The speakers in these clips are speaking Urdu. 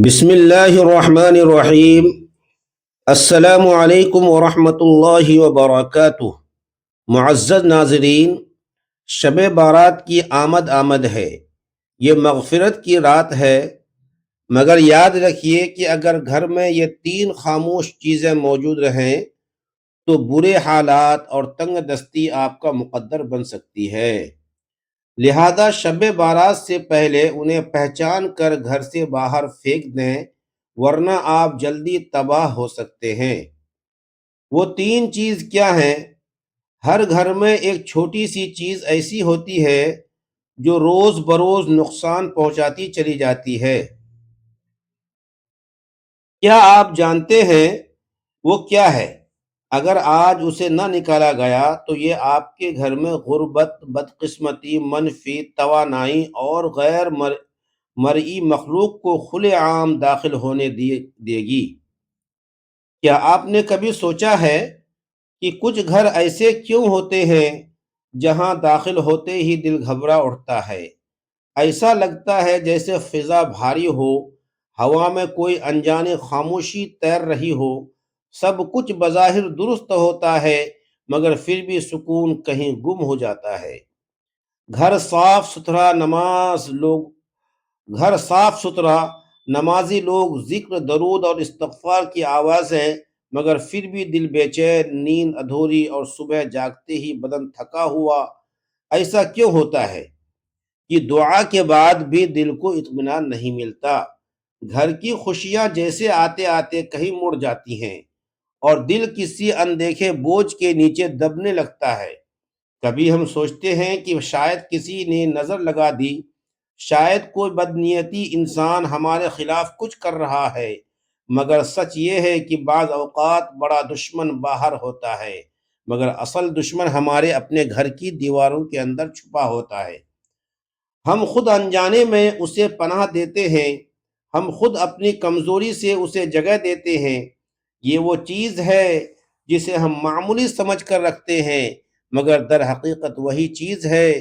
بسم اللہ الرحمن الرحیم۔ السلام علیکم ورحمۃ اللہ وبرکاتہ۔ معزز ناظرین، شب بارات کی آمد ہے۔ یہ مغفرت کی رات ہے، مگر یاد رکھیے کہ اگر گھر میں یہ تین خاموش چیزیں موجود رہیں تو برے حالات اور تنگ دستی آپ کا مقدر بن سکتی ہے۔ لہذا شب بارات سے پہلے انہیں پہچان کر گھر سے باہر پھینک دیں، ورنہ آپ جلدی تباہ ہو سکتے ہیں۔ وہ تین چیز کیا ہیں؟ ہر گھر میں ایک چھوٹی سی چیز ایسی ہوتی ہے جو روز بروز نقصان پہنچاتی چلی جاتی ہے۔ کیا آپ جانتے ہیں وہ کیا ہے؟ اگر آج اسے نہ نکالا گیا تو یہ آپ کے گھر میں غربت، بدقسمتی، منفی توانائی اور غیر مرئی مخلوق کو کھلے عام داخل ہونے دے گی۔ کیا آپ نے کبھی سوچا ہے کہ کچھ گھر ایسے کیوں ہوتے ہیں جہاں داخل ہوتے ہی دل گھبرا اٹھتا ہے؟ ایسا لگتا ہے جیسے فضا بھاری ہو، ہوا میں کوئی انجانی خاموشی تیر رہی ہو۔ سب کچھ بظاہر درست ہوتا ہے، مگر پھر بھی سکون کہیں گم ہو جاتا ہے۔ گھر صاف ستھرا، نمازی لوگ، ذکر، درود اور استغفار کی آوازیں، مگر پھر بھی دل بے چین، نیند ادھوری اور صبح جاگتے ہی بدن تھکا ہوا۔ ایسا کیوں ہوتا ہے کہ دعا کے بعد بھی دل کو اطمینان نہیں ملتا؟ گھر کی خوشیاں جیسے آتے آتے کہیں مڑ جاتی ہیں اور دل کسی اندیکھے بوجھ کے نیچے دبنے لگتا ہے۔ کبھی ہم سوچتے ہیں کہ شاید کسی نے نظر لگا دی، شاید کوئی بدنیتی انسان ہمارے خلاف کچھ کر رہا ہے، مگر سچ یہ ہے کہ بعض اوقات بڑا دشمن باہر ہوتا ہے، مگر اصل دشمن ہمارے اپنے گھر کی دیواروں کے اندر چھپا ہوتا ہے۔ ہم خود انجانے میں اسے پناہ دیتے ہیں، ہم خود اپنی کمزوری سے اسے جگہ دیتے ہیں۔ یہ وہ چیز ہے جسے ہم معمولی سمجھ کر رکھتے ہیں، مگر در حقیقت وہی چیز ہے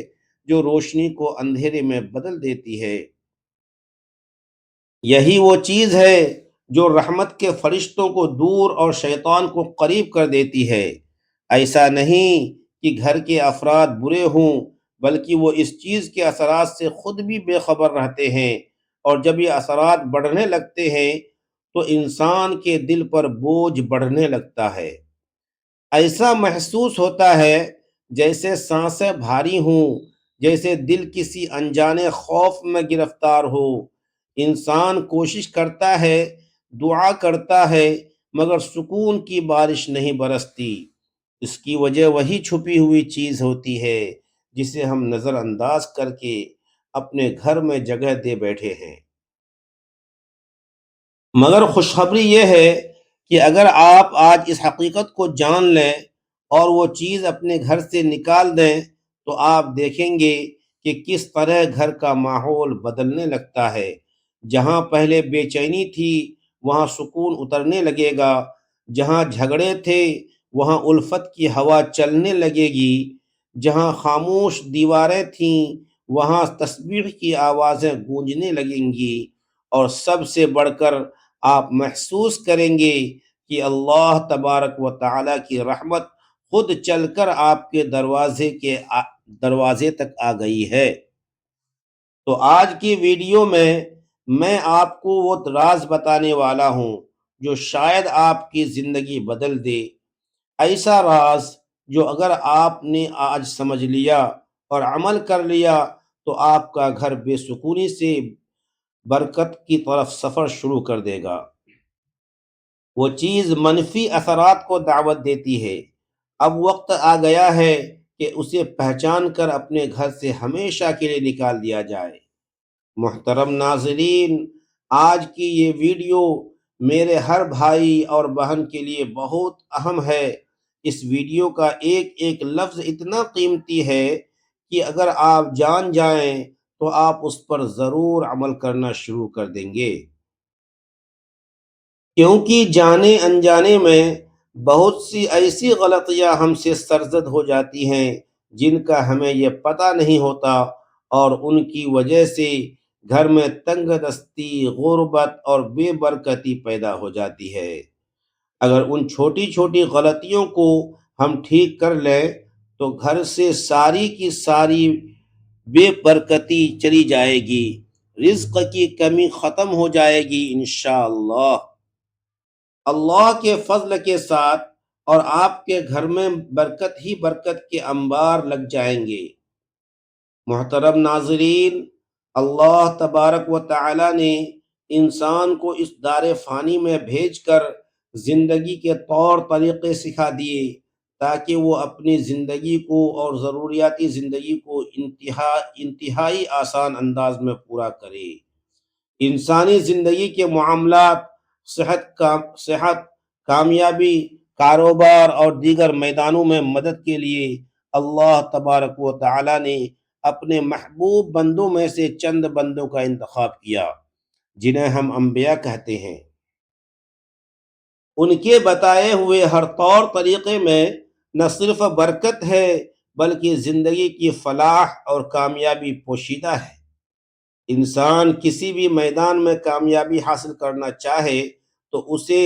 جو روشنی کو اندھیرے میں بدل دیتی ہے۔ یہی وہ چیز ہے جو رحمت کے فرشتوں کو دور اور شیطان کو قریب کر دیتی ہے۔ ایسا نہیں کہ گھر کے افراد برے ہوں، بلکہ وہ اس چیز کے اثرات سے خود بھی بے خبر رہتے ہیں، اور جب یہ اثرات بڑھنے لگتے ہیں تو انسان کے دل پر بوجھ بڑھنے لگتا ہے۔ ایسا محسوس ہوتا ہے جیسے سانسیں بھاری ہوں، جیسے دل کسی انجانے خوف میں گرفتار ہو۔ انسان کوشش کرتا ہے، دعا کرتا ہے، مگر سکون کی بارش نہیں برستی۔ اس کی وجہ وہی چھپی ہوئی چیز ہوتی ہے جسے ہم نظر انداز کر کے اپنے گھر میں جگہ دے بیٹھے ہیں۔ مگر خوشخبری یہ ہے کہ اگر آپ آج اس حقیقت کو جان لیں اور وہ چیز اپنے گھر سے نکال دیں تو آپ دیکھیں گے کہ کس طرح گھر کا ماحول بدلنے لگتا ہے۔ جہاں پہلے بے چینی تھی وہاں سکون اترنے لگے گا، جہاں جھگڑے تھے وہاں الفت کی ہوا چلنے لگے گی، جہاں خاموش دیواریں تھیں وہاں تسبیح کی آوازیں گونجنے لگیں گی، اور سب سے بڑھ کر آپ محسوس کریں گے کہ اللہ تبارک و تعالیٰ کی رحمت خود چل کر آپ کے دروازے تک آ گئی ہے۔ تو آج کی ویڈیو میں آپ کو وہ راز بتانے والا ہوں جو شاید آپ کی زندگی بدل دے۔ ایسا راز جو اگر آپ نے آج سمجھ لیا اور عمل کر لیا تو آپ کا گھر بے سکونی سے برکت کی طرف سفر شروع کر دے گا۔ وہ چیز منفی اثرات کو دعوت دیتی ہے۔ اب وقت آ گیا ہے کہ اسے پہچان کر اپنے گھر سے ہمیشہ کے لیے نکال دیا جائے۔ محترم ناظرین، آج کی یہ ویڈیو میرے ہر بھائی اور بہن کے لیے بہت اہم ہے۔ اس ویڈیو کا ایک ایک لفظ اتنا قیمتی ہے کہ اگر آپ جان جائیں تو آپ اس پر ضرور عمل کرنا شروع کر دیں گے، کیونکہ جانے انجانے میں بہت سی ایسی غلطیاں ہم سے سرزد ہو جاتی ہیں جن کا ہمیں یہ پتہ نہیں ہوتا، اور ان کی وجہ سے گھر میں تنگ دستی، غربت اور بے برکتی پیدا ہو جاتی ہے۔ اگر ان چھوٹی چھوٹی غلطیوں کو ہم ٹھیک کر لیں تو گھر سے ساری کی ساری بے برکتی چلی جائے گی، رزق کی کمی ختم ہو جائے گی انشاءاللہ۔ اللہ کے فضل کے ساتھ اور آپ کے گھر میں برکت ہی برکت کے انبار لگ جائیں گے۔ محترم ناظرین، اللہ تبارک و تعالی نے انسان کو اس دار فانی میں بھیج کر زندگی کے طور طریقے سکھا دیے تاکہ وہ اپنی زندگی کو اور ضروریاتی زندگی کو انتہائی آسان انداز میں پورا کرے۔ انسانی زندگی کے معاملات، صحت، کامیابی، کاروبار اور دیگر میدانوں میں مدد کے لیے اللہ تبارک و تعالی نے اپنے محبوب بندوں میں سے چند بندوں کا انتخاب کیا جنہیں ہم انبیاء کہتے ہیں۔ ان کے بتائے ہوئے ہر طور طریقے میں نہ صرف برکت ہے بلکہ زندگی کی فلاح اور کامیابی پوشیدہ ہے۔ انسان کسی بھی میدان میں کامیابی حاصل کرنا چاہے تو اسے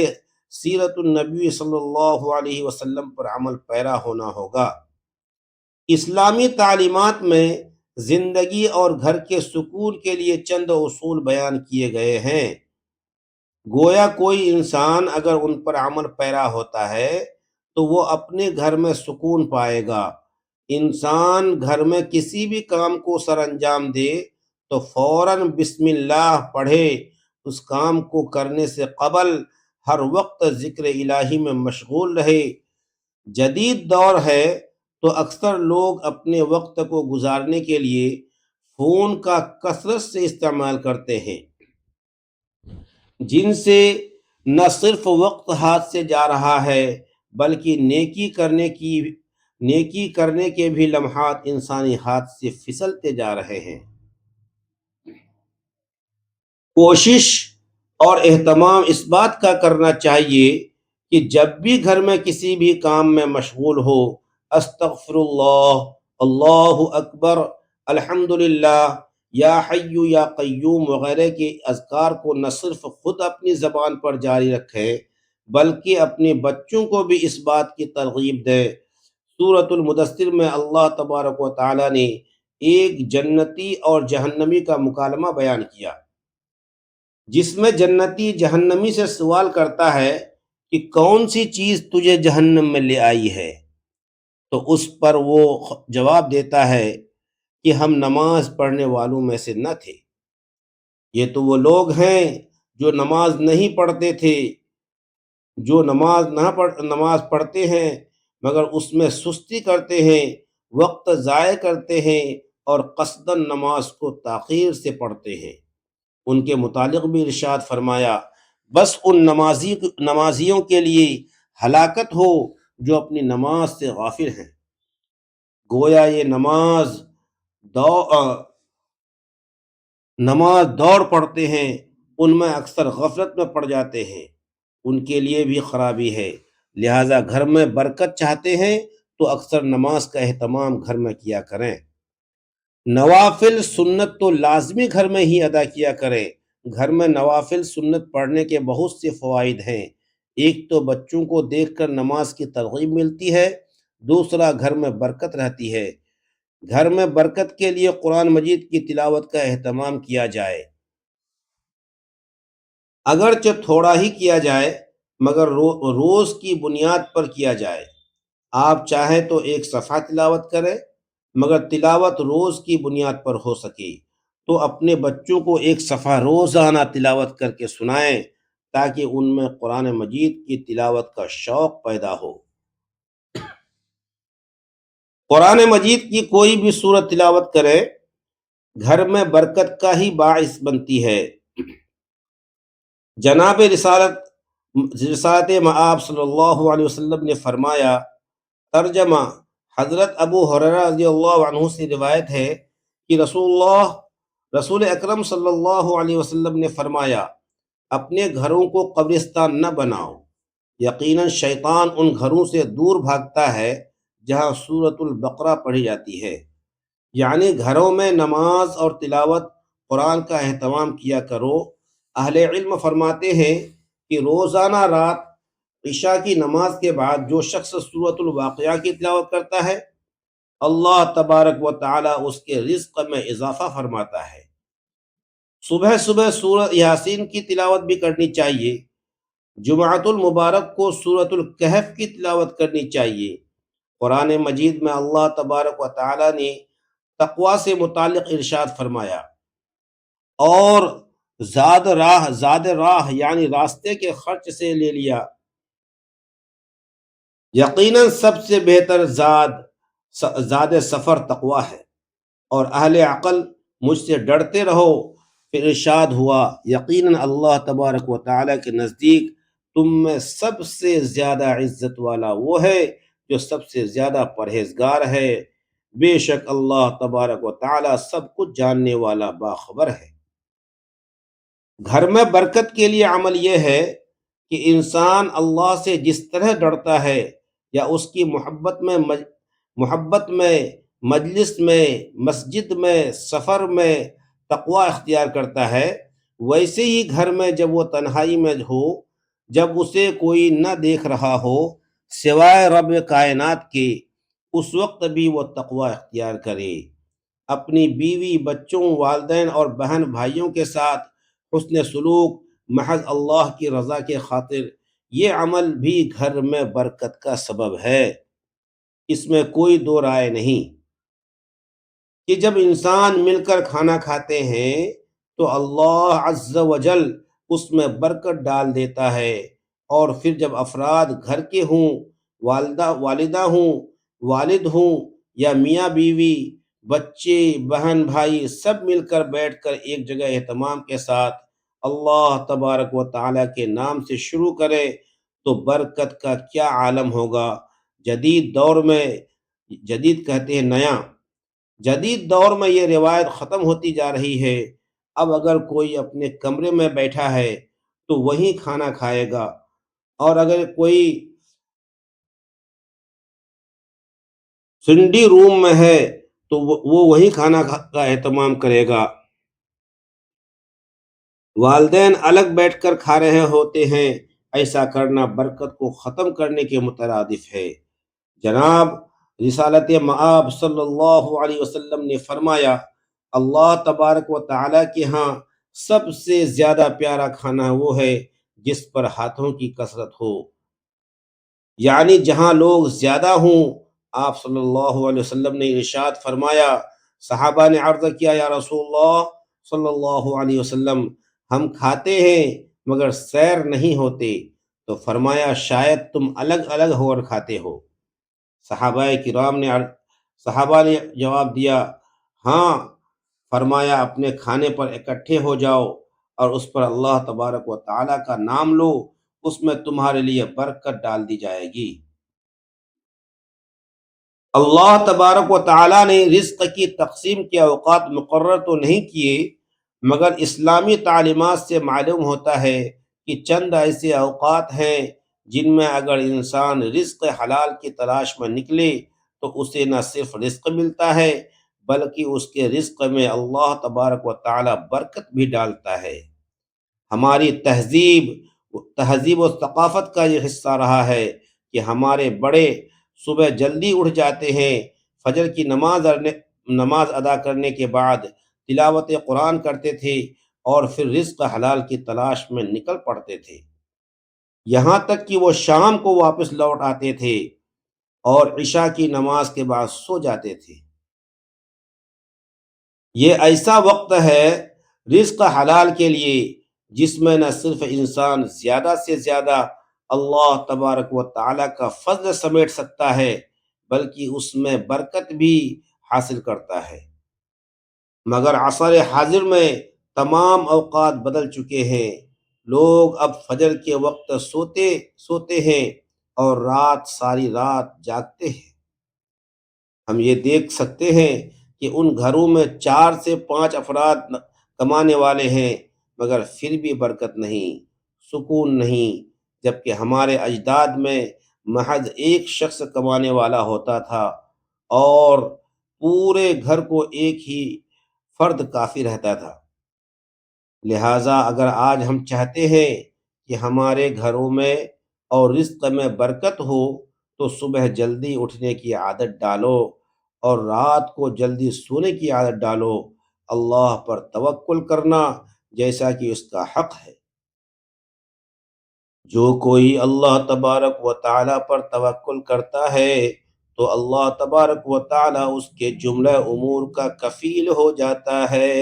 سیرت النبی صلی اللہ علیہ وسلم پر عمل پیرا ہونا ہوگا۔ اسلامی تعلیمات میں زندگی اور گھر کے سکون کے لیے چند اصول بیان کیے گئے ہیں۔ گویا کوئی انسان اگر ان پر عمل پیرا ہوتا ہے تو وہ اپنے گھر میں سکون پائے گا۔ انسان گھر میں کسی بھی کام کو سر انجام دے تو فوراً بسم اللہ پڑھے، اس کام کو کرنے سے قبل ہر وقت ذکر الہی میں مشغول رہے۔ جدید دور ہے تو اکثر لوگ اپنے وقت کو گزارنے کے لیے فون کا کثرت سے استعمال کرتے ہیں، جن سے نہ صرف وقت ہاتھ سے جا رہا ہے بلکہ نیکی کرنے کے بھی لمحات انسانی ہاتھ سے پھسلتے جا رہے ہیں۔ کوشش اور اہتمام اس بات کا کرنا چاہیے کہ جب بھی گھر میں کسی بھی کام میں مشغول ہو، استغفر اللہ، اللہ اکبر، الحمدللہ، یا حی یا قیوم وغیرہ کے اذکار کو نہ صرف خود اپنی زبان پر جاری رکھیں بلکہ اپنے بچوں کو بھی اس بات کی ترغیب دیں۔ سورۃ المدثر میں اللہ تبارک و تعالی نے ایک جنتی اور جہنمی کا مکالمہ بیان کیا، جس میں جنتی جہنمی سے سوال کرتا ہے کہ کون سی چیز تجھے جہنم میں لے آئی ہے، تو اس پر وہ جواب دیتا ہے کہ ہم نماز پڑھنے والوں میں سے نہ تھے۔ یہ تو وہ لوگ ہیں جو نماز نہیں پڑھتے تھے، جو نماز پڑھتے ہیں مگر اس میں سستی کرتے ہیں، وقت ضائع کرتے ہیں اور قصداً نماز کو تاخیر سے پڑھتے ہیں۔ ان کے متعلق بھی ارشاد فرمایا، بس ان نمازیوں کے لیے ہلاکت ہو جو اپنی نماز سے غافل ہیں۔ گویا یہ نماز دوڑ پڑھتے ہیں، ان میں اکثر غفلت میں پڑ جاتے ہیں، ان کے لیے بھی خرابی ہے۔ لہٰذا گھر میں برکت چاہتے ہیں تو اکثر نماز کا اہتمام گھر میں کیا کریں۔ نوافل سنت تو لازمی گھر میں ہی ادا کیا کریں۔ گھر میں نوافل سنت پڑھنے کے بہت سے فوائد ہیں۔ ایک تو بچوں کو دیکھ کر نماز کی ترغیب ملتی ہے، دوسرا گھر میں برکت رہتی ہے۔ گھر میں برکت کے لیے قرآن مجید کی تلاوت کا اہتمام کیا جائے، اگرچہ تھوڑا ہی کیا جائے مگر روز کی بنیاد پر کیا جائے۔ آپ چاہیں تو ایک صفحہ تلاوت کریں، مگر تلاوت روز کی بنیاد پر ہو سکے تو اپنے بچوں کو ایک صفحہ روزانہ تلاوت کر کے سنائیں تاکہ ان میں قرآن مجید کی تلاوت کا شوق پیدا ہو۔ قرآن مجید کی کوئی بھی سورت تلاوت کریں، گھر میں برکت کا ہی باعث بنتی ہے۔ جناب رسالت مآب صلی اللہ علیہ وسلم نے فرمایا، ترجمہ، حضرت ابو ہریرہ رضی اللہ عنہ سے روایت ہے کہ رسول اکرم صلی اللہ علیہ وسلم نے فرمایا، اپنے گھروں کو قبرستان نہ بناؤ، یقیناً شیطان ان گھروں سے دور بھاگتا ہے جہاں سورۃ البقرہ پڑھی جاتی ہے۔ یعنی گھروں میں نماز اور تلاوت قرآن کا اہتمام کیا کرو۔ اہل علم فرماتے ہیں کہ روزانہ رات عشاء کی نماز کے بعد جو شخص سورۃ الواقعہ کی تلاوت کرتا ہے، اللہ تبارک و تعالی اس کے رزق میں اضافہ فرماتا ہے۔ صبح صبح سورۃ یاسین کی تلاوت بھی کرنی چاہیے۔ جمعۃ المبارک کو سورۃ الکہف کی تلاوت کرنی چاہیے۔ قرآن مجید میں اللہ تبارک و تعالی نے تقوی سے متعلق ارشاد فرمایا، اور زاد راہ یعنی راستے کے خرچ سے لے لیا، یقیناً سب سے بہتر زاد سفر تقوی ہے، اور اہل عقل مجھ سے ڈرتے رہو۔ پھر ارشاد ہوا، یقیناً اللہ تبارک و تعالی کے نزدیک تم میں سب سے زیادہ عزت والا وہ ہے جو سب سے زیادہ پرہیزگار ہے۔ بے شک اللہ تبارک و تعالی سب کچھ جاننے والا باخبر ہے۔ گھر میں برکت کے لیے عمل یہ ہے کہ انسان اللہ سے جس طرح ڈرتا ہے، یا اس کی محبت میں، مجلس میں، مسجد میں، سفر میں تقوی اختیار کرتا ہے، ویسے ہی گھر میں جب وہ تنہائی میں ہو، جب اسے کوئی نہ دیکھ رہا ہو سوائے رب کائنات کے، اس وقت بھی وہ تقوی اختیار کرے۔ اپنی بیوی، بچوں، والدین اور بہن بھائیوں کے ساتھ حسن سلوک محض اللہ کی رضا کے خاطر، یہ عمل بھی گھر میں برکت کا سبب ہے۔ اس میں کوئی دو رائے نہیں کہ جب انسان مل کر کھانا کھاتے ہیں تو اللہ عز و جل اس میں برکت ڈال دیتا ہے، اور پھر جب افراد گھر کے ہوں، والدہ ہوں، والد ہوں، یا میاں بیوی، بچے، بہن بھائی، سب مل کر بیٹھ کر ایک جگہ اہتمام کے ساتھ اللہ تبارک و تعالی کے نام سے شروع کرے تو برکت کا کیا عالم ہوگا۔ جدید دور میں، جدید کہتے ہیں نیا، جدید دور میں یہ روایت ختم ہوتی جا رہی ہے۔ اب اگر کوئی اپنے کمرے میں بیٹھا ہے تو وہیں کھانا کھائے گا، اور اگر کوئی سنڈی روم میں ہے تو وہ وہیں کھانا کا اہتمام کرے گا۔ والدین الگ بیٹھ کر کھا رہے ہوتے ہیں، ایسا کرنا برکت کو ختم کرنے کے مترادف ہے۔ جناب رسالت مآب صلی اللہ علیہ وسلم نے فرمایا، اللہ تبارک و تعالی کے ہاں سب سے زیادہ پیارا کھانا وہ ہے جس پر ہاتھوں کی کثرت ہو، یعنی جہاں لوگ زیادہ ہوں۔ آپ صلی اللہ علیہ وسلم نے ارشاد فرمایا، صحابہ نے عرض کیا، یا رسول اللہ صلی اللہ علیہ وسلم، ہم کھاتے ہیں مگر سیر نہیں ہوتے، تو فرمایا شاید تم الگ الگ ہو کر کھاتے ہو۔ صحابہ نے جواب دیا، ہاں۔ فرمایا اپنے کھانے پر اکٹھے ہو جاؤ اور اس پر اللہ تبارک و تعالی کا نام لو، اس میں تمہارے لیے برکت ڈال دی جائے گی۔ اللہ تبارک و تعالی نے رزق کی تقسیم کے اوقات مقرر تو نہیں کیے، مگر اسلامی تعلیمات سے معلوم ہوتا ہے کہ چند ایسے اوقات ہیں جن میں اگر انسان رزق حلال کی تلاش میں نکلے تو اسے نہ صرف رزق ملتا ہے بلکہ اس کے رزق میں اللہ تبارک و تعالی برکت بھی ڈالتا ہے۔ ہماری تہذیب و ثقافت کا یہ حصہ رہا ہے کہ ہمارے بڑے صبح جلدی اٹھ جاتے ہیں، فجر کی نماز ادا کرنے کے بعد تلاوت قرآن کرتے تھے اور پھر رزق حلال کی تلاش میں نکل پڑتے تھے، یہاں تک کہ وہ شام کو واپس لوٹ آتے تھے اور عشاء کی نماز کے بعد سو جاتے تھے۔ یہ ایسا وقت ہے رزق حلال کے لیے جس میں نہ صرف انسان زیادہ سے زیادہ اللہ تبارک و تعالی کا فضل سمیٹ سکتا ہے بلکہ اس میں برکت بھی حاصل کرتا ہے۔ مگر عصر حاضر میں تمام اوقات بدل چکے ہیں، لوگ اب فجر کے وقت سوتے ہیں اور ساری رات جاگتے ہیں۔ ہم یہ دیکھ سکتے ہیں کہ ان گھروں میں 4 سے 5 افراد کمانے والے ہیں مگر پھر بھی برکت نہیں، سکون نہیں، جبکہ ہمارے اجداد میں محض ایک شخص کمانے والا ہوتا تھا اور پورے گھر کو ایک ہی فرد کافی رہتا تھا۔ لہٰذا اگر آج ہم چاہتے ہیں کہ ہمارے گھروں میں اور رزق میں برکت ہو تو صبح جلدی اٹھنے کی عادت ڈالو اور رات کو جلدی سونے کی عادت ڈالو، اللہ پر توکل کرنا جیسا کہ اس کا حق ہے۔ جو کوئی اللہ تبارک و تعالی پر توکل کرتا ہے تو اللہ تبارک و تعالی اس کے جملہ امور کا کفیل ہو جاتا ہے۔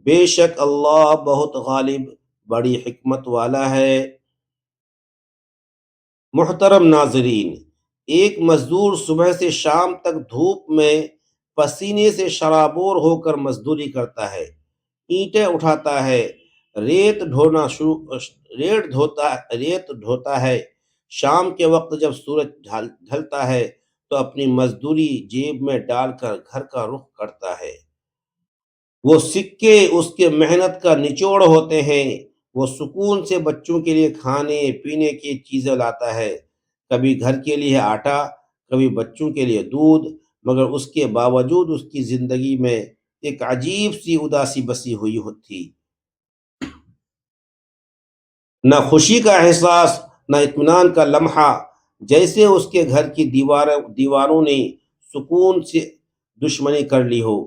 بے شک اللہ بہت غالب، بڑی حکمت والا ہے۔ محترم ناظرین، ایک مزدور صبح سے شام تک دھوپ میں پسینے سے شرابور ہو کر مزدوری کرتا ہے، اینٹیں اٹھاتا ہے، ریت ڈھوتا ہے۔ شام کے وقت جب سورج ڈھلتا ہے تو اپنی مزدوری جیب میں ڈال کر گھر کا رخ کرتا ہے۔ وہ سکے اس کے محنت کا نچوڑ ہوتے ہیں۔ وہ سکون سے بچوں کے لیے کھانے پینے کی چیزیں لاتا ہے، کبھی گھر کے لیے آٹا، کبھی بچوں کے لیے دودھ، مگر اس کے باوجود اس کی زندگی میں ایک عجیب سی اداسی بسی ہوئی تھی۔ نہ خوشی کا احساس، نہ اطمینان کا لمحہ، جیسے اس کے گھر کی دیواروں نے سکون سے دشمنی کر لی ہو۔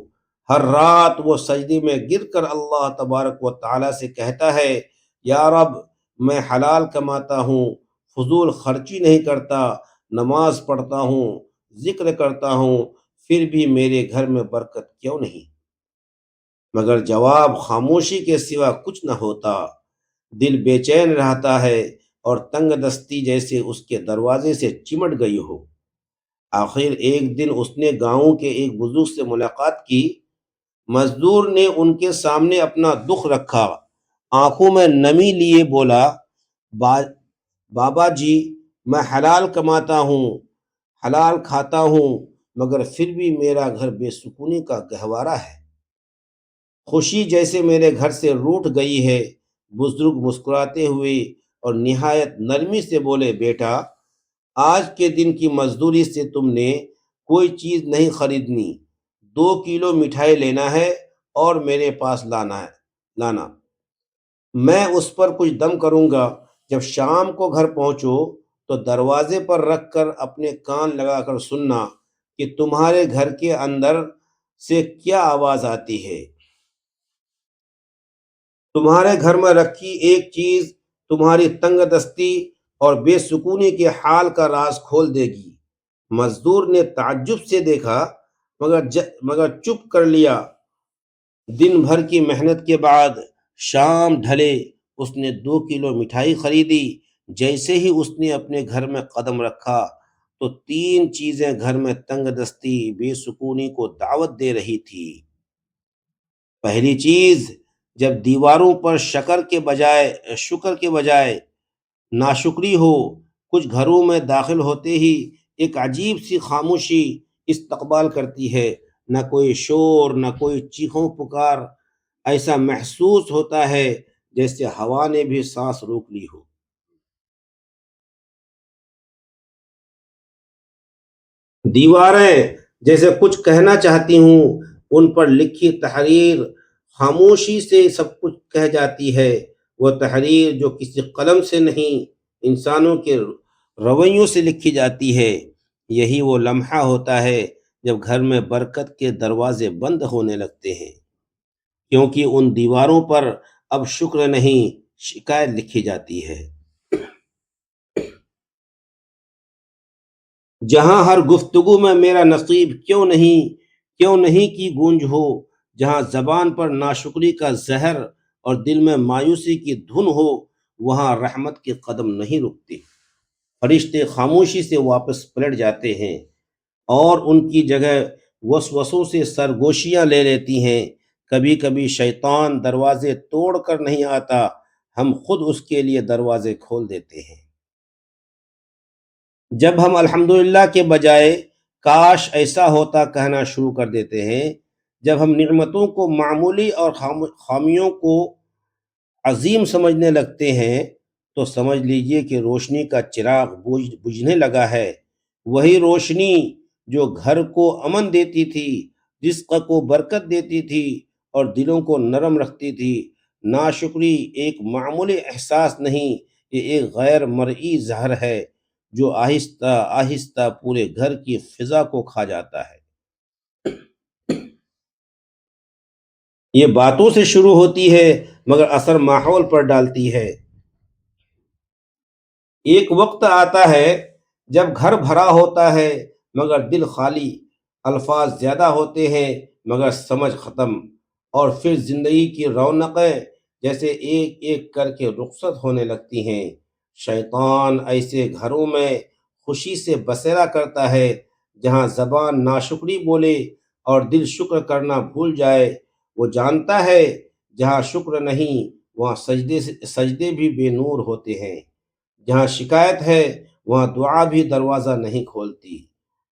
ہر رات وہ سجدے میں گر کر اللہ تبارک و تعالی سے کہتا ہے، یا رب، میں حلال کماتا ہوں، فضول خرچی نہیں کرتا، نماز پڑھتا ہوں، ذکر کرتا ہوں، پھر بھی میرے گھر میں برکت کیوں نہیں؟ مگر جواب خاموشی کے سوا کچھ نہ ہوتا۔ دل بے چین رہتا ہے اور تنگ دستی جیسے اس کے دروازے سے چمٹ گئی ہو۔ آخر ایک دن اس نے گاؤں کے ایک بزرگ سے ملاقات کی۔ مزدور نے ان کے سامنے اپنا دکھ رکھا، آنکھوں میں نمی لیے بولا، بابا جی، میں حلال کماتا ہوں، حلال کھاتا ہوں، مگر پھر بھی میرا گھر بے سکونی کا گہوارہ ہے۔ خوشی جیسے میرے گھر سے روٹھ گئی ہے۔ بزرگ مسکراتے ہوئے اور نہایت نرمی سے بولے، بیٹا، آج کے دن کی مزدوری سے تم نے کوئی چیز نہیں خریدنی، 2 کلو مٹھائی لینا ہے اور میرے پاس لانا، میں اس پر کچھ دم کروں گا۔ جب شام کو گھر پہنچو تو دروازے پر رکھ کر اپنے کان لگا کر سننا کہ تمہارے گھر کے اندر سے کیا آواز آتی ہے۔ تمہارے گھر میں رکھی ایک چیز تمہاری تنگ دستی اور بے سکونی کے حال کا راز کھول دے گی۔ مزدور نے تعجب سے دیکھا، مگر چپ کر لیا۔ دن بھر کی محنت کے بعد شام ڈھلے اس نے 2 کلو مٹھائی خریدی۔ جیسے ہی اس نے اپنے گھر میں قدم رکھا تو 3 چیزیں گھر میں تنگ دستی، بے سکونی کو دعوت دے رہی تھی۔ پہلی چیز، جب دیواروں پر شکر کے بجائے ناشکری ہو، کچھ گھروں میں داخل ہوتے ہی ایک عجیب سی خاموشی استقبال کرتی ہے، نہ کوئی شور، نہ کوئی چیخوں پکار، ایسا محسوس ہوتا ہے جیسے ہوا نے بھی سانس روک لی ہو۔ دیواریں جیسے کچھ کہنا چاہتی ہوں، ان پر لکھی تحریر خاموشی سے سب کچھ کہہ جاتی ہے۔ وہ تحریر جو کسی قلم سے نہیں، انسانوں کے رویوں سے لکھی جاتی ہے۔ یہی وہ لمحہ ہوتا ہے جب گھر میں برکت کے دروازے بند ہونے لگتے ہیں، کیونکہ ان دیواروں پر اب شکر نہیں، شکایت لکھی جاتی ہے۔ جہاں ہر گفتگو میں میرا نصیب کیوں نہیں کی گونج ہو، جہاں زبان پر ناشکری کا زہر اور دل میں مایوسی کی دھن ہو، وہاں رحمت کے قدم نہیں رکتے۔ فرشتے خاموشی سے واپس پلٹ جاتے ہیں اور ان کی جگہ وسوسوں سے سرگوشیاں لے لیتی ہیں۔ کبھی کبھی شیطان دروازے توڑ کر نہیں آتا، ہم خود اس کے لیے دروازے کھول دیتے ہیں۔ جب ہم الحمدللہ کے بجائے کاش ایسا ہوتا کہنا شروع کر دیتے ہیں، جب ہم نعمتوں کو معمولی اور خامیوں کو عظیم سمجھنے لگتے ہیں، تو سمجھ لیجئے کہ روشنی کا چراغ بجھنے لگا ہے۔ وہی روشنی جو گھر کو امن دیتی تھی، رزق کو برکت دیتی تھی اور دلوں کو نرم رکھتی تھی۔ ناشکری ایک معمولی احساس نہیں، یہ ایک غیر مرئی زہر ہے جو آہستہ آہستہ پورے گھر کی فضا کو کھا جاتا ہے۔ یہ باتوں سے شروع ہوتی ہے مگر اثر ماحول پر ڈالتی ہے۔ ایک وقت آتا ہے جب گھر بھرا ہوتا ہے مگر دل خالی، الفاظ زیادہ ہوتے ہیں مگر سمجھ ختم، اور پھر زندگی کی رونقیں جیسے ایک ایک کر کے رخصت ہونے لگتی ہیں۔ شیطان ایسے گھروں میں خوشی سے بسیرا کرتا ہے جہاں زبان ناشکری بولے اور دل شکر کرنا بھول جائے۔ وہ جانتا ہے جہاں شکر نہیں وہاں سجدے بھی بے نور ہوتے ہیں، جہاں شکایت ہے وہاں دعا بھی دروازہ نہیں کھولتی۔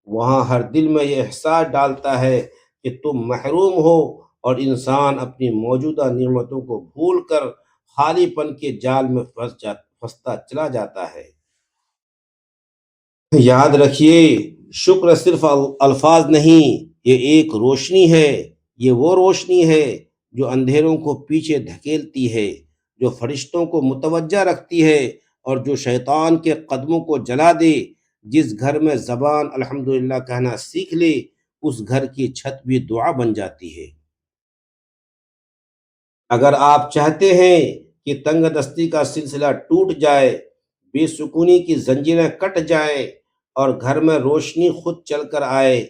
وہاں ہر دل میں یہ احساس ڈالتا ہے کہ تم محروم ہو، اور انسان اپنی موجودہ نعمتوں کو بھول کر خالی پن کے جال میں پھنستا چلا جاتا ہے۔ یاد رکھیے، شکر صرف الفاظ نہیں، یہ ایک روشنی ہے۔ یہ وہ روشنی ہے جو اندھیروں کو پیچھے دھکیلتی ہے، جو فرشتوں کو متوجہ رکھتی ہے، اور جو شیطان کے قدموں کو جلا دے۔ جس گھر میں زبان الحمدللہ کہنا سیکھ لے، اس گھر کی چھت بھی دعا بن جاتی ہے۔ اگر آپ چاہتے ہیں کہ تنگ دستی کا سلسلہ ٹوٹ جائے، بے سکونی کی زنجیریں کٹ جائیں، اور گھر میں روشنی خود چل کر آئے،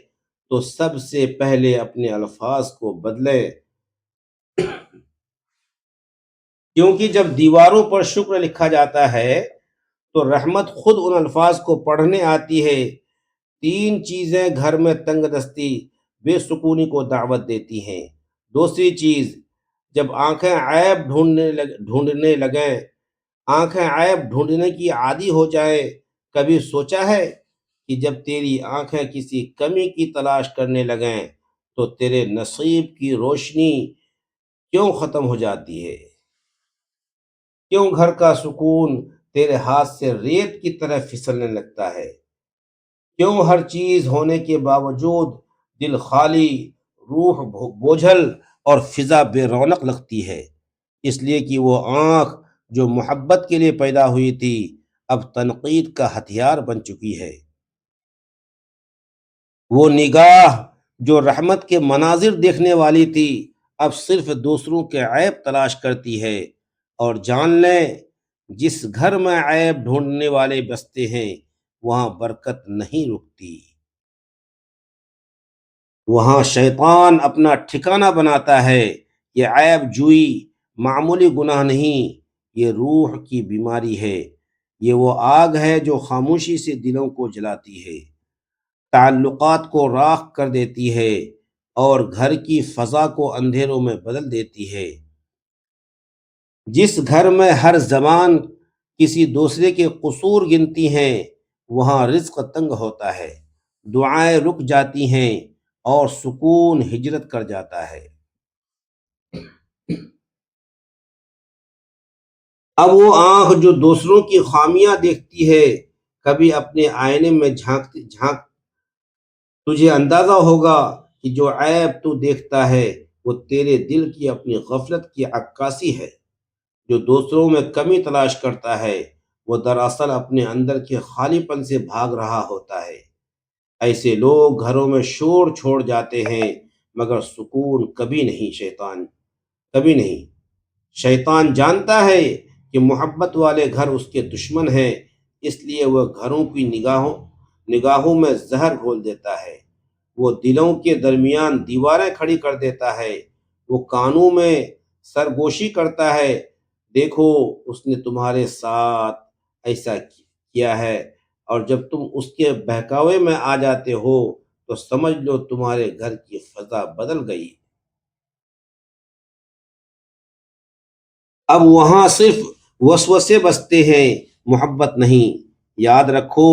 تو سب سے پہلے اپنے الفاظ کو بدلیں۔ کیونکہ جب دیواروں پر شکر لکھا جاتا ہے تو رحمت خود ان الفاظ کو پڑھنے آتی ہے۔ تین چیزیں گھر میں تنگ دستی، بے سکونی کو دعوت دیتی ہیں۔ دوسری چیز، جب آنکھیں عیب ڈھونڈنے کی عادی ہو جائیں۔ کبھی سوچا ہے کہ جب تیری آنکھیں کسی کمی کی تلاش کرنے لگیں تو تیرے نصیب کی روشنی کیوں ختم ہو جاتی ہے؟ کیوں گھر کا سکون تیرے ہاتھ سے ریت کی طرح پھسلنے لگتا ہے؟ کیوں ہر چیز ہونے کے باوجود دل خالی، روح بوجھل، اور فضا بے رونق لگتی ہے؟ اس لیے کہ وہ آنکھ جو محبت کے لیے پیدا ہوئی تھی اب تنقید کا ہتھیار بن چکی ہے۔ وہ نگاہ جو رحمت کے مناظر دیکھنے والی تھی اب صرف دوسروں کے عیب تلاش کرتی ہے۔ اور جان لیں، جس گھر میں عیب ڈھونڈنے والے بستے ہیں وہاں برکت نہیں رکتی، وہاں شیطان اپنا ٹھکانہ بناتا ہے۔ یہ عیب جوئی معمولی گناہ نہیں، یہ روح کی بیماری ہے۔ یہ وہ آگ ہے جو خاموشی سے دلوں کو جلاتی ہے، تعلقات کو راکھ کر دیتی ہے، اور گھر کی فضا کو اندھیروں میں بدل دیتی ہے۔ جس گھر میں ہر زبان کسی دوسرے کے قصور گنتی ہیں وہاں رزق تنگ ہوتا ہے، دعائیں رک جاتی ہیں، اور سکون ہجرت کر جاتا ہے۔ اب وہ آنکھ جو دوسروں کی خامیاں دیکھتی ہے، کبھی اپنے آئینے میں جھانک تجھے اندازہ ہوگا کہ جو عیب تو دیکھتا ہے وہ تیرے دل کی اپنی غفلت کی عکاسی ہے۔ جو دوسروں میں کمی تلاش کرتا ہے وہ دراصل اپنے اندر کے خالی پن سے بھاگ رہا ہوتا ہے۔ ایسے لوگ گھروں میں شور چھوڑ جاتے ہیں مگر سکون کبھی نہیں۔ شیطان جانتا ہے کہ محبت والے گھر اس کے دشمن ہیں، اس لیے وہ گھروں کی نگاہوں میں زہر گھول دیتا ہے۔ وہ دلوں کے درمیان دیواریں کھڑی کر دیتا ہے۔ وہ کانوں میں سرگوشی کرتا ہے، دیکھو اس نے تمہارے ساتھ ایسا کیا ہے، اور جب تم اس کے بہکاوے میں آ جاتے ہو تو سمجھ لو تمہارے گھر کی فضا بدل گئی۔ اب وہاں صرف وسوسے بستے ہیں، محبت نہیں۔ یاد رکھو،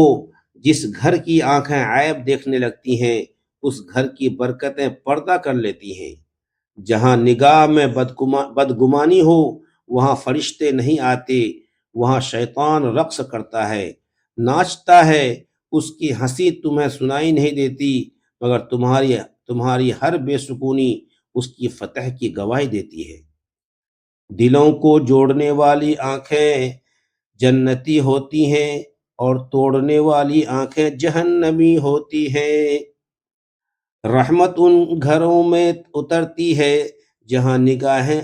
جس گھر کی آنکھیں عیب دیکھنے لگتی ہیں اس گھر کی برکتیں پردہ کر لیتی ہیں۔ جہاں نگاہ میں بدگمانی ہو وہاں فرشتے نہیں آتے، وہاں شیطان رقص کرتا ہے، ناچتا ہے۔ اس کی ہنسی تمہیں سنائی نہیں دیتی مگر تمہاری ہر بے سکونی اس کی فتح کی گواہی دیتی ہے۔ دلوں کو جوڑنے والی آنکھیں جنتی ہوتی ہیں اور توڑنے والی آنکھیں جہنمی ہوتی ہیں۔ رحمت ان گھروں میں اترتی ہے جہاں نگاہیں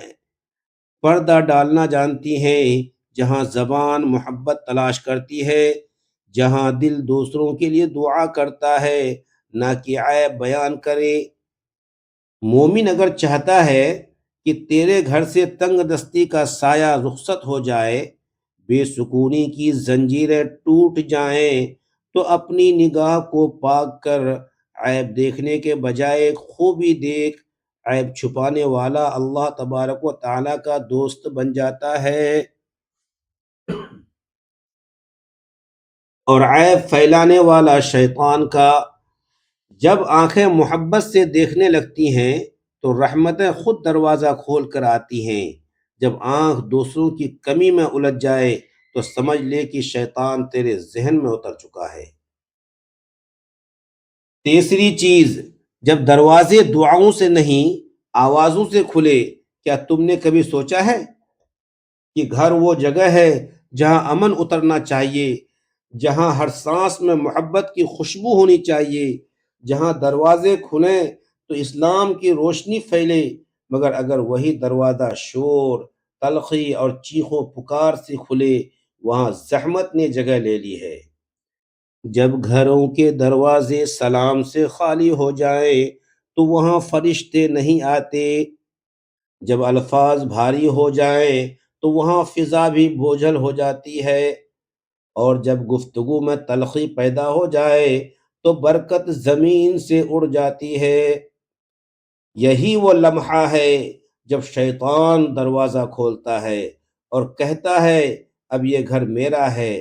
پردہ ڈالنا جانتی ہیں، جہاں زبان محبت تلاش کرتی ہے، جہاں دل دوسروں کے لیے دعا کرتا ہے نہ کہ عیب بیان کرے۔ مومن اگر چاہتا ہے کہ تیرے گھر سے تنگ دستی کا سایہ رخصت ہو جائے، بے سکونی کی زنجیریں ٹوٹ جائیں، تو اپنی نگاہ کو پاک کر عیب دیکھنے کے بجائے خوبی دیکھ۔ عیب چھپانے والا اللہ تبارک و تعالیٰ کا دوست بن جاتا ہے، اور عیب پھیلانے والا شیطان کا۔ جب آنکھیں محبت سے دیکھنے لگتی ہیں تو رحمتیں خود دروازہ کھول کر آتی ہیں۔ جب آنکھ دوسروں کی کمی میں الجھ جائے تو سمجھ لے کہ شیطان تیرے ذہن میں اتر چکا ہے۔ تیسری چیز، جب دروازے دعاؤں سے نہیں آوازوں سے کھلے، کیا تم نے کبھی سوچا ہے کہ گھر وہ جگہ ہے جہاں امن اترنا چاہیے، جہاں ہر سانس میں محبت کی خوشبو ہونی چاہیے، جہاں دروازے کھلیں تو اسلام کی روشنی پھیلے، مگر اگر وہی دروازہ شور، تلخی اور چیخوں پکار سے کھلے، وہاں زحمت نے جگہ لے لی ہے۔ جب گھروں کے دروازے سلام سے خالی ہو جائیں تو وہاں فرشتے نہیں آتے۔ جب الفاظ بھاری ہو جائیں تو وہاں فضا بھی بوجھل ہو جاتی ہے، اور جب گفتگو میں تلخی پیدا ہو جائے تو برکت زمین سے اڑ جاتی ہے۔ یہی وہ لمحہ ہے جب شیطان دروازہ کھولتا ہے اور کہتا ہے اب یہ گھر میرا ہے۔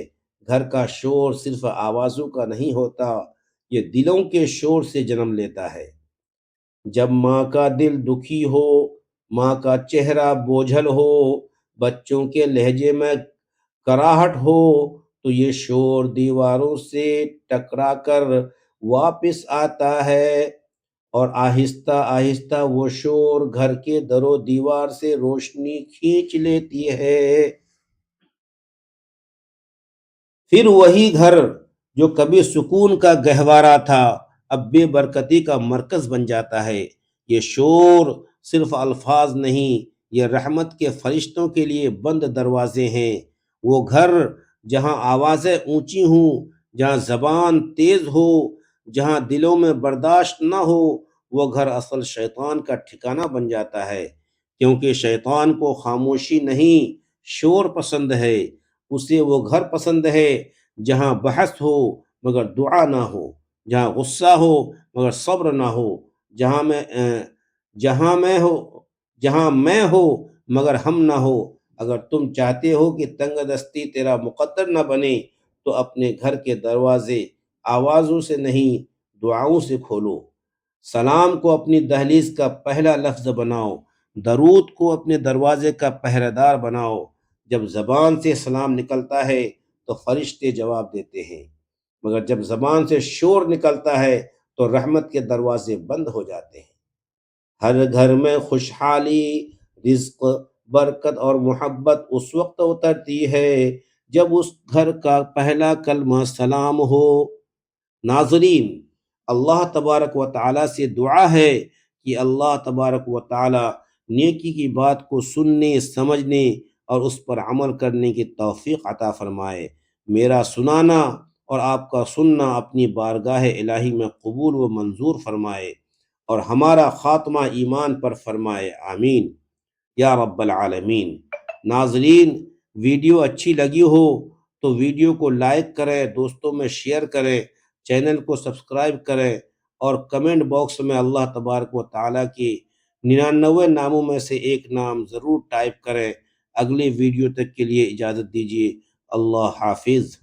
گھر کا شور صرف آوازوں کا نہیں ہوتا، یہ دلوں کے شور سے جنم لیتا ہے۔ جب ماں کا دل دکھی ہو، ماں کا چہرہ بوجھل ہو، بچوں کے لہجے میں کراہٹ ہو، تو یہ شور دیواروں سے ٹکرا کر واپس آتا ہے، اور آہستہ آہستہ وہ شور گھر کے در و دیوار سے روشنی کھینچ لیتی ہے۔ پھر وہی گھر جو کبھی سکون کا گہوارہ تھا اب بے برکتی کا مرکز بن جاتا ہے۔ یہ شور صرف الفاظ نہیں، یہ رحمت کے فرشتوں کے لیے بند دروازے ہیں۔ وہ گھر جہاں آوازیں اونچی ہوں، جہاں زبان تیز ہو، جہاں دلوں میں برداشت نہ ہو، وہ گھر اصل شیطان کا ٹھکانہ بن جاتا ہے، کیونکہ شیطان کو خاموشی نہیں، شور پسند ہے۔ اسے وہ گھر پسند ہے جہاں بحث ہو مگر دعا نہ ہو، جہاں غصہ ہو مگر صبر نہ ہو، جہاں میں ہو مگر ہم نہ ہو۔ اگر تم چاہتے ہو کہ تنگ دستی تیرا مقدر نہ بنے تو اپنے گھر کے دروازے آوازوں سے نہیں دعاؤں سے کھولو۔ سلام کو اپنی دہلیز کا پہلا لفظ بناؤ، درود کو اپنے دروازے کا پہرہ دار بناؤ۔ جب زبان سے سلام نکلتا ہے تو فرشتے جواب دیتے ہیں، مگر جب زبان سے شور نکلتا ہے تو رحمت کے دروازے بند ہو جاتے ہیں۔ ہر گھر میں خوشحالی، رزق، برکت اور محبت اس وقت اترتی ہے جب اس گھر کا پہلا کلمہ سلام ہو۔ ناظرین، اللہ تبارک و تعالیٰ سے دعا ہے کہ اللہ تبارک و تعالیٰ نیکی کی بات کو سننے، سمجھنے اور اس پر عمل کرنے کی توفیق عطا فرمائے۔ میرا سنانا اور آپ کا سننا اپنی بارگاہ الہی میں قبول و منظور فرمائے، اور ہمارا خاتمہ ایمان پر فرمائے، آمین یا رب العالمین۔ ناظرین، ویڈیو اچھی لگی ہو تو ویڈیو کو لائک کریں، دوستوں میں شیئر کریں، چینل کو سبسکرائب کریں، اور کمنٹ باکس میں اللہ تبارک و تعالیٰ کے 99 ناموں میں سے ایک نام ضرور ٹائپ کریں۔ اگلی ویڈیو تک کے لیے اجازت دیجیے۔ اللہ حافظ۔